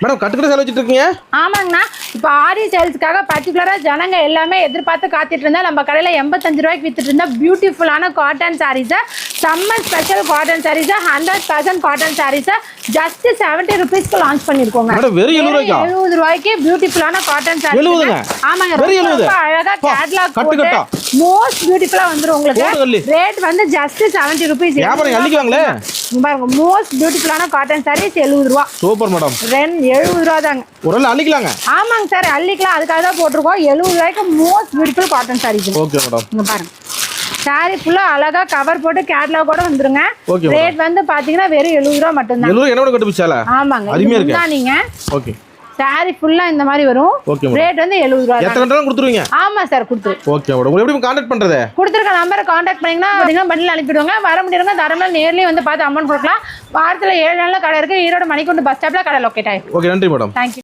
Madam கட்டுக்கடை sale வச்சிட்டு இருக்கீங்க? ஆமாங்கண்ணா. இப்போ ஆரி சேல்ஸ்க்காக பர்டிகுலராக ஜனங்க எல்லாமே எதிர்பார்த்து காத்துட்டு இருந்தா நம்ம கடையில் 85 ரூபாய்க்கு வித்துட்டு இருந்தா பியூட்டிஃபுல்லான காட்டன் சாரீஸை, சம்மர் ஸ்பெஷல் காட்டன் சாரீஸை, 100% காட்டன் சாரீஸை ஜஸ்ட் 70 ருபீஸ்க்கு லான்ச் பண்ணியிருக்கோங்க. மேடம் வெறும் 70 ரூபாய்க்கு பியூட்டிஃபுல்லான காட்டன் சாரீ. 70ங்க? ஆமாங்க. வெறும் 70. அழகா கேட்லாக் கட்டு கட்டா மோஸ்ட் பியூட்டிஃபுல்லா வந்துரும் உங்களுக்கு. ரேட் வந்து ஜஸ்ட் 70 ருபீஸ். வியாபாரம் அள்ளிக்குவாங்களே பாருங்க. மோஸ்ட் பியூட்டிஃபுல்லான காட்டன் சாரீஸ் 70 ரூபா. Super madam. 70 ரூபா தாங்க. ஒரு நாள் அள்ளிக்கலாங்க. ஆமாங்க சார், அள்ளிக்கலாம். அதுக்காக தான் போட்டிருக்கோம். 70 ரூபாய்க்கு most beautiful cotton sarees. Okay madam. இங்க பாருங்க. சாரி ஃபுல்லா அழகா கவர் போட்டு கேட்லாக் கூட வந்துருங்க. ஓகே. ரேட் வந்து பாத்தீங்கன்னா வெறும் 70 ரூபா மட்டும் தான். 70 என்னோட கட்டு பிச்சால. ஆமாங்க. அருமையா இருக்கு. நீங்க ஓகே. சாரி ஃபுல்லா இந்த மாதிரி வரும். ரேட் வந்து 70 ரூபாய். எத்தனை கட்டலாம் கொடுத்துருவீங்க? ஆமா சார், கொடுத்துரு. Okay madam. உங்களுக்கு எப்படி கான்டாக்ட் பண்றது? கொடுத்துருக்க நம்பரை கான்டாக்ட் பண்ணீங்கன்னா பண்டில் அனுப்பிடுவாங்க. வர முடியுங்க தாராளமாக நேர்லயே வந்து பார்த்து அமௌண்ட் கொடுக்கலாம். வாரத்துல 7 நாள்ல கடை இருக்கு. ஈரோடு மணிக்கூண்டு பஸ் ஸ்டாப்ல கடை லொக்கேட் ஆயிருக்கு. ஓகே, நன்றி மேடம். தேங்க்யூ.